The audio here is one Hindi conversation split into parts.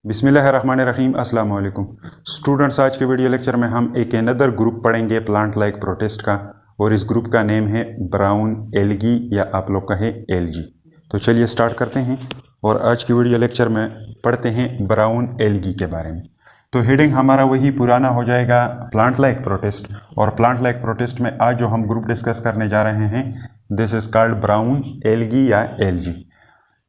बिस्मिल्लाहिर्रहमानिर्रहीम अस्सलाम वालेकुम स्टूडेंट्स। आज के वीडियो लेक्चर में हम एक अनदर ग्रुप पढ़ेंगे प्लांट लाइक प्रोटिस्ट का, और इस ग्रुप का नेम है ब्राउन एल्गी या आप लोग कहें एलगी। तो चलिए स्टार्ट करते हैं और आज की वीडियो लेक्चर में पढ़ते हैं ब्राउन एल्गी के बारे में। तो हेडिंग हमारा वही पुराना हो जाएगा, प्लांट लाइक प्रोटिस्ट। और प्लांट लाइक प्रोटिस्ट में आज जो हम ग्रुप डिस्कस करने जा रहे हैं, this is called brown algae या एलगी।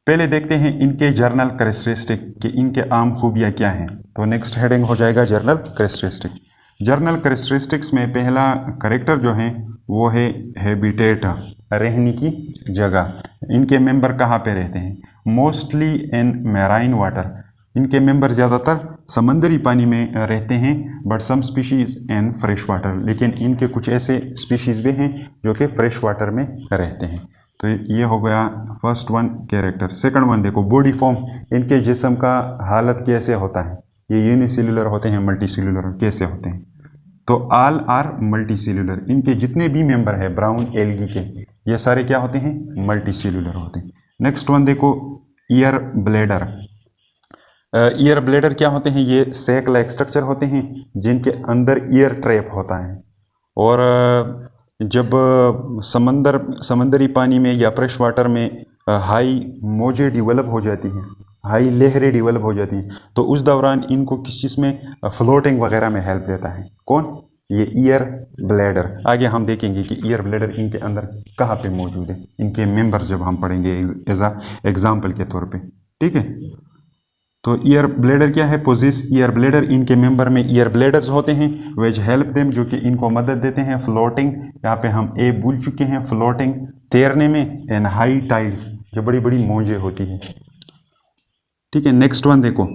पहले देखते हैं इनके जर्नल कैरेक्टरिस्टिक कि इनके आम खूबियाँ क्या हैं। तो नेक्स्ट हेडिंग हो जाएगा जर्नल कैरेक्टरिस्टिक। जर्नल कैरेक्टरिस्टिक्स में पहला करेक्टर जो है वो है हैबिटेट, रहने की जगह। इनके मेंबर कहाँ पे रहते हैं? Mostly in marine water. इनके मेंबर ज़्यादातर समंदरी पानी में रहते हैं, but some species in fresh water. लेकिन इनके कुछ ऐसे स्पीशीज़ भी हैं जो कि फ्रेश वाटर में रहते हैं। तो ये हो गया first one character. Second one देखो, बॉडी फॉर्म। इनके जिस्म का हालत कैसे होता है? ये यूनिसेल्युलर होते हैं, मल्टी सेल्युलर कैसे होते हैं? तो ऑल आर मल्टी सेल्युलर। इनके जितने भी मेंबर है ब्राउन एल्गी के, ये सारे क्या होते हैं? मल्टी सेल्युलर होते हैं। नेक्स्ट वन देखो, ईयर ब्लेडर। ईयर ब्लेडर क्या होते हैं? ये सैक लाइक स्ट्रक्चर होते हैं जिनके अंदर ईयर ट्रैप होता है। और जब समंदरी पानी में या फ्रेश वाटर में हाई मौजें डिवेलप हो जाती हैं, हाई लहरें डिवेलप हो जाती हैं, तो उस दौरान इनको किस चीज़ में फ्लोटिंग वगैरह में हेल्प देता है। कौन? ये ईयर ब्लैडर। आगे हम देखेंगे कि ईयर ब्लैडर इनके अंदर कहाँ पे मौजूद है, इनके मेंबर्स जब हम पढ़ेंगे एज आ एग्जाम्पल के तौर पे। ठीक है, तो ईयर ब्लेडर क्या है? Possess air bladder. इनके मेंबर में ईयर ब्लेडर्स होते हैं विच हेल्प देम, जो कि इनको मदद देते हैं फ्लोटिंग। यहाँ पे हम ए भूल चुके हैं, फ्लोटिंग तैरने में, एंड हाई टाइड्स, जो बड़ी बड़ी मौजें होती हैं। ठीक है, नेक्स्ट वन देखो,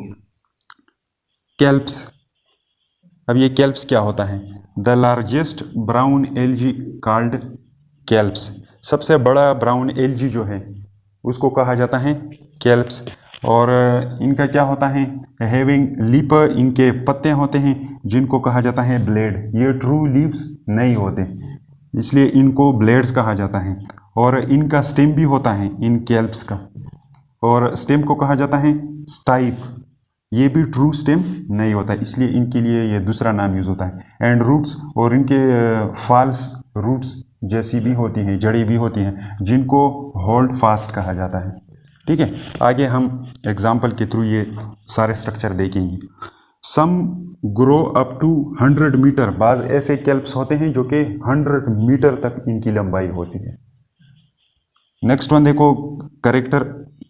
कैल्प्स। अब ये कैल्प्स क्या होता है? The largest brown algae called kelps. सबसे बड़ा ब्राउन एल्गी जो है उसको कहा जाता है कैल्प्स। और इनका क्या होता है? Having leaf. इनके पत्ते होते हैं जिनको कहा जाता है ब्लेड। ये ट्रू लीव्स नहीं होते, इसलिए इनको ब्लेड्स कहा जाता है। और इनका स्टेम भी होता है इन कैल्प्स का, और स्टेम को कहा जाता है स्टाइप। ये भी ट्रू स्टेम नहीं होता, इसलिए इनके लिए ये दूसरा नाम यूज होता है। एंड रूट्स, और इनके फॉल्स रूट्स जैसी भी होती हैं, जड़ी भी होती हैं, जिनको होल्ड फास्ट कहा जाता है। ठीक है, आगे हम एग्जाम्पल के थ्रू ये सारे स्ट्रक्चर देखेंगे। सम ग्रो अप टू 100 मीटर। बाज ऐसे कैल्प्स होते हैं जो कि 100 मीटर तक इनकी लंबाई होती है। नेक्स्ट वन देखो, करेक्टर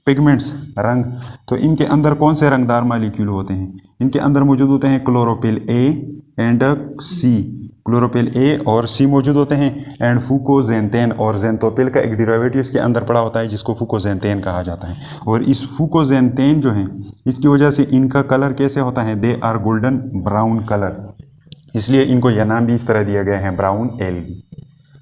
पिगमेंट्स, रंग। तो इनके अंदर कौन से रंगदार मालिक्यूल होते हैं? इनके अंदर मौजूद होते हैं chlorophyll A and C. Chlorophyll A और सी मौजूद होते हैं, एंड फुकोजेंथेन। और जेंथोपिल का एक डेरिवेटिव इसके अंदर पड़ा होता है जिसको फुकोजेंथेन कहा जाता है। और इस फुकोजेंथेन जो है, इसकी वजह से इनका कलर कैसे होता है? They are golden brown colour, इसलिए इनको यह नाम भी इस तरह दिया गया है, ब्राउन एल्गी।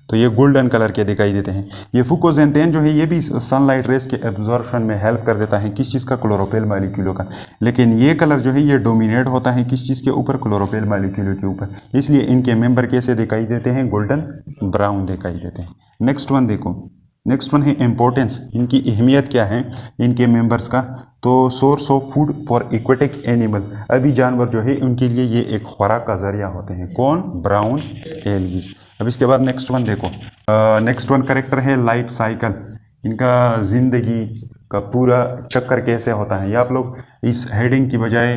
तो ये गोल्डन कलर के दिखाई देते हैं। ये फुकोजेंथेन जो है ये भी सनलाइट रेस के एब्जॉर्प्शन में हेल्प कर देता है। किस चीज़ का? क्लोरोफिल मालिक्यूलों का। लेकिन ये कलर जो है ये डोमिनेट होता है किस चीज़ के ऊपर? क्लोरोफिल मालिक्यूलों के ऊपर, इसलिए इनके मेंबर कैसे दिखाई देते हैं? गोल्डन ब्राउन दिखाई देते हैं। नेक्स्ट वन देखो, नेक्स्ट वन है इम्पोर्टेंस। इनकी अहमियत क्या है इनके मेंबर्स का? तो source of food for aquatic animal. अभी जानवर जो है उनके लिए ये एक खुराक का जरिया होते हैं। कौन? Brown algae. अब इसके बाद नेक्स्ट वन देखो, नेक्स्ट वन करेक्टर है लाइफ साइकिल। इनका जिंदगी का पूरा चक्कर कैसे होता है? ये आप लोग इस हेडिंग की बजाय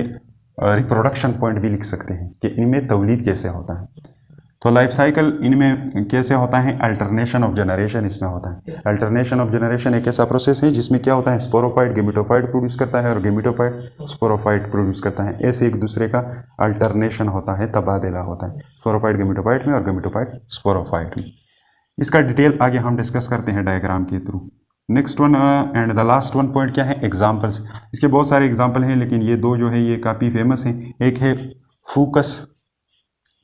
रिप्रोडक्शन पॉइंट भी लिख सकते हैं कि इनमें तौलीद कैसे होता है। तो लाइफ साइकिल इनमें कैसे होता है? अल्टरनेशन ऑफ जनरेशन इसमें होता है। अल्टरनेशन ऑफ जनरेशन एक ऐसा प्रोसेस है जिसमें क्या होता है? स्पोरोफाइट गेमिटोफाइट प्रोड्यूस करता है और गेमिटोफाइट स्पोरोफाइट प्रोड्यूस करता है। ऐसे एक दूसरे का अल्टरनेशन होता है, तबादला होता है, स्पोरोफाइट गेमिटोफाइट में और गेमिटोफाइट स्पोरोफाइट में। इसका डिटेल आगे हम डिस्कस करते हैं डायग्राम के through. Next one and the last one point क्या है? एग्जाम्पल्स। इसके बहुत सारे एग्जाम्पल हैं, लेकिन ये दो जो है ये काफ़ी फेमस हैं। एक है फूकस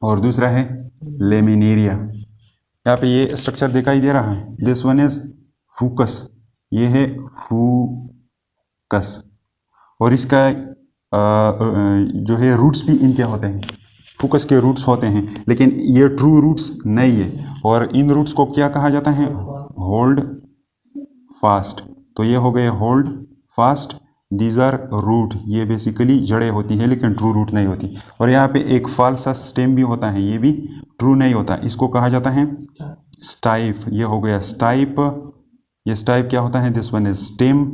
और दूसरा है लेमिनेरिया। यहाँ पे ये स्ट्रक्चर दिखाई दे रहा है, दिस वन इज फूकस, ये है फूकस। और इसका जो है रूट्स भी इनके होते हैं, फूकस के रूट्स होते हैं, लेकिन ये ट्रू रूट्स नहीं है। और इन रूट्स को क्या कहा जाता है? Hold fast. तो ये हो गए hold fast these are root, ये बेसिकली जड़ें होती है लेकिन ट्रू रूट नहीं होती। और यहाँ पे एक फाल्सा स्टेम भी होता है, ये भी ट्रू नहीं होता, इसको कहा जाता है स्टाइप। ये हो गया स्टाइप, ये स्टाइप क्या होता है, दिस वन इज स्टेम।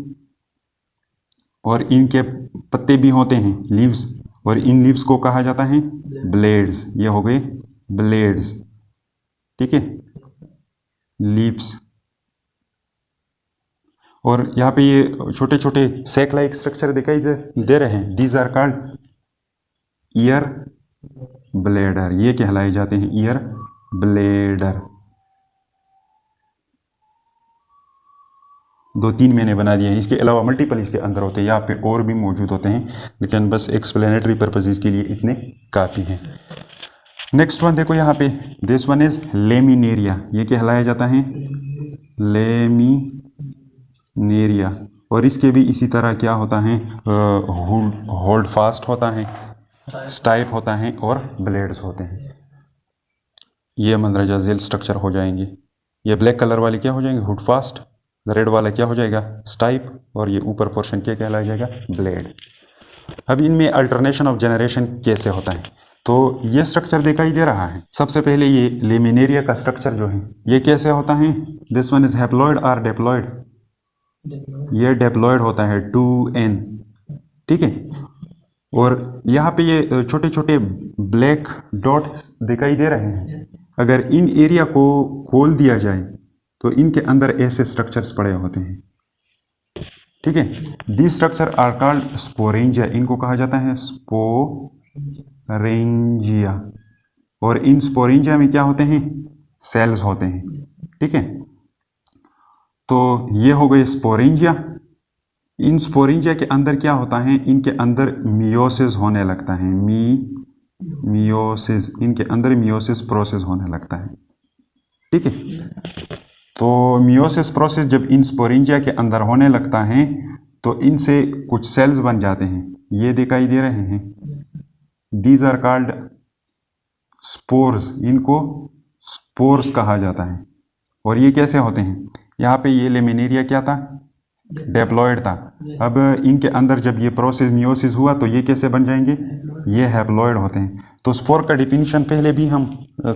और इनके पत्ते भी होते हैं, लीव्स, और इन लीव्स को कहा जाता है ब्लेड्स। ये हो गए ब्लेड्स, ठीक है, लीव्स। और यहाँ पे ये छोटे छोटे सेक लाइक स्ट्रक्चर दिखाई दे रहे हैं, these are called air bladder, ये कहलाए जाते हैं ईयर ब्लेडर। 2-3 मैंने बना दिए हैं, इसके अलावा मल्टीपल इसके अंदर होते हैं, यहाँ पे और भी मौजूद होते हैं, लेकिन बस एक्सप्लेनेटरी पर्पजेज के लिए इतने काफ़ी हैं। नेक्स्ट वन देखो यहाँ पे, दिस वन इज लेमिनेरिया, ये कहलाया जाता है लेमिनेरिया। और इसके भी इसी तरह क्या होता है, होल्ड फास्ट होता है, स्टाइप होता है और ब्लेड्स होते हैं। ये मंदरजा झेल स्ट्रक्चर हो जाएंगे। ये ब्लैक कलर वाले क्या हो जाएंगे, हुड फास्ट, रेड वाला क्या हो जाएगा स्टाइप, और ये ऊपर पोर्शन क्या कहलाया जाएगा ब्लेड। अब इनमें अल्टरनेशन ऑफ जनरेशन कैसे होता है, तो ये स्ट्रक्चर दिखाई दे रहा है। सबसे पहले ये लेमिनेरिया का स्ट्रक्चर जो है ये कैसे होता है, दिस वन इज हैप्लॉइड और डेप्लॉइड, ये डेप्लॉइड होता है 2n, ठीक है। और यहाँ पे ये छोटे छोटे ब्लैक डॉट दिखाई दे रहे हैं, अगर इन एरिया को खोल दिया जाए तो इनके अंदर ऐसे स्ट्रक्चर्स पड़े होते हैं, ठीक है। This structure are called sporangia, इनको कहा जाता है स्पोरेंजिया। और इन स्पोरेंजिया में क्या होते हैं, सेल्स होते हैं, ठीक है। तो ये हो गए स्पोरेंजिया। इन स्पोरेंजिया के अंदर क्या होता है, इनके अंदर मियोसिस होने लगता है, मियोसिस, इनके अंदर मियोसिस प्रोसेस होने लगता है, ठीक है। तो मियोसिस प्रोसेस जब इन स्पोरेंजिया के अंदर होने लगता है तो इनसे कुछ सेल्स बन जाते हैं, ये दिखाई दे रहे हैं, दीज आर कॉल्ड स्पोर्स, इनको स्पोर्स कहा जाता है। और ये कैसे होते हैं, यहाँ पे ये लेमिनेरिया क्या था, डेप्लॉइड था। अब इनके अंदर जब ये प्रोसेस मियोसिस हुआ तो ये कैसे बन जाएंगे, ये हैप्लॉइड होते हैं। तो स्पोर का डिफिनीशन पहले भी हम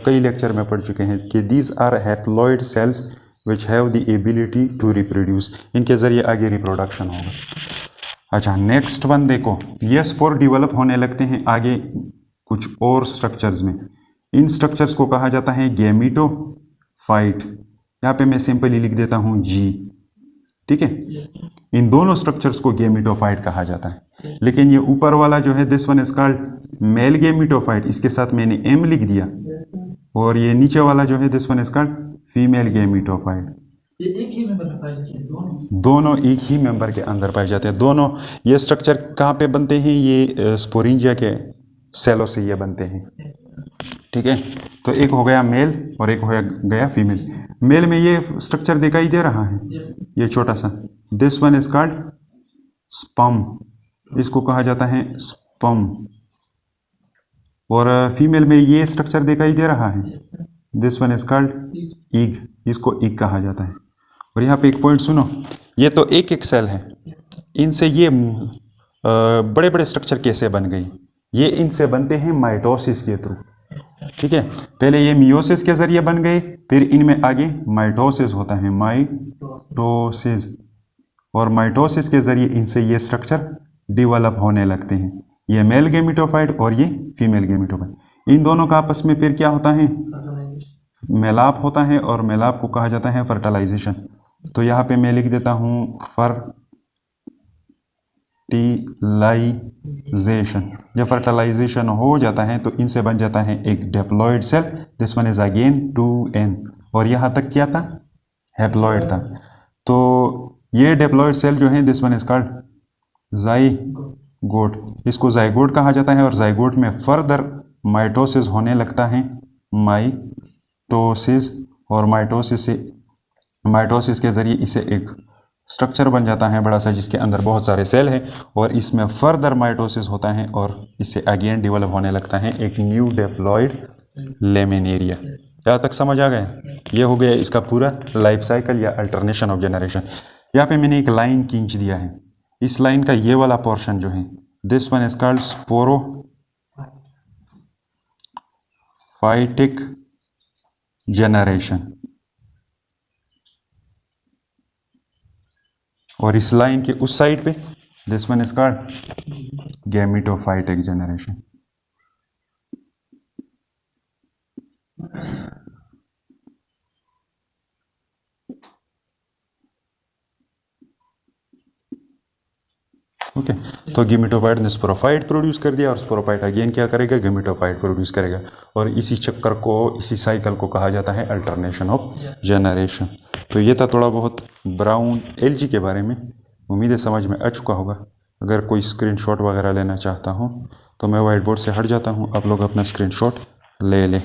कई लेक्चर में पढ़ चुके हैं कि these are haploid cells which have the ability to reproduce, इनके जरिए आगे रिप्रोडक्शन होगा। अच्छा नेक्स्ट वन देखो, ये स्पोर डेवलप होने लगते हैं आगे कुछ और स्ट्रक्चर्स में, इन स्ट्रक्चर्स को कहा जाता है गैमीटोफाइट। यहाँ पे मैं सिंपली लिख देता हूँ जी, ठीक है। इन दोनों स्ट्रक्चर्स को गैमीटोफाइट कहा जाता है, लेकिन ये ऊपर वाला जो है this one is called male gametophyte, इसके साथ मैंने एम लिख दिया। और ये नीचे वाला जो है this one is called female gametophyte. एक ही मेंबर में पाए जाते हैं दोनों एक ही मेंबर के अंदर पाए जाते हैं। दोनों ये स्ट्रक्चर कहाँ पे बनते हैं, ये स्पोरेंजिया के सेलों से ये बनते हैं, ठीक है। तो एक हो गया मेल और एक हो गया फीमेल। मेल में ये स्ट्रक्चर दिखाई दे रहा है, ये छोटा सा, this one is called sperm, इसको कहा जाता है स्पर्म। और फीमेल में ये स्ट्रक्चर दिखाई दे रहा है, दिस वन इज कॉल्ड ईग, इसको ईग कहा जाता है। और यहाँ पे एक पॉइंट सुनो, ये तो एक एक सेल है, इनसे ये बड़े बड़े स्ट्रक्चर कैसे बन गई, ये इनसे बनते हैं माइटोसिस के थ्रू, ठीक है। पहले ये मियोसिस के जरिए बन गए, फिर इनमें आगे माइटोसिस होता है, माइटोसिस। और माइटोसिस के जरिए इनसे ये स्ट्रक्चर डेवलप होने लगते हैं, ये मेल गैमीटोफाइट और ये फीमेल गैमीटोफाइट। इन दोनों का आपस में फिर क्या होता है, मेलाप होता है, और मेलाप को कहा जाता है फर्टिलाइजेशन। तो यहाँ पे मैं लिख देता हूँ फर्टिलाइजेशन। जब फर्टिलाइजेशन हो जाता है तो इनसे बन जाता है एक diploid cell, this one is again 2n। और यहाँ तक क्या था, हैप्लॉइड था। तो ये डेप्लॉइड सेल जो है this one is called zygote, इसको जाइगोट कहा जाता है। और जाइगोट में फर्दर माइटोसिस होने लगता है, माइटोसिस। और माइटोसिस के जरिए इसे एक स्ट्रक्चर बन जाता है बड़ा सा, जिसके अंदर बहुत सारे सेल हैं, और इसमें फर्दर माइटोसिस होता है और इससे अगेन डेवलप होने लगता है एक न्यू डेप्लॉइड लेमिनेरिया। यहाँ तक समझ आ गया, ये हो गया इसका पूरा लाइफ साइकिल या अल्टरनेशन ऑफ जनरेशन। यहाँ पे मैंने एक लाइन खींच दिया है, इस लाइन का ये वाला पोर्शन जो है, this one is called sporophytic generation, और इस लाइन के उस साइड पे this one is called gametophytic generation. Okay तो गैमेटोफाइट ने स्पोरोफाइट प्रोड्यूस कर दिया और स्पोरोफाइट अगेन क्या करेगा, गैमेटोफाइट प्रोड्यूस करेगा, और इसी चक्कर को, इसी साइकिल को कहा जाता है अल्टरनेशन ऑफ जनरेशन। तो ये था थोड़ा बहुत ब्राउन एलजी के बारे में, उम्मीद है समझ में आ चुका होगा। अगर कोई स्क्रीनशॉट वगैरह लेना चाहता हूँ तो मैं व्हाइट बोर्ड से हट जाता हूँ, आप लोग अपना स्क्रीनशॉट ले लें।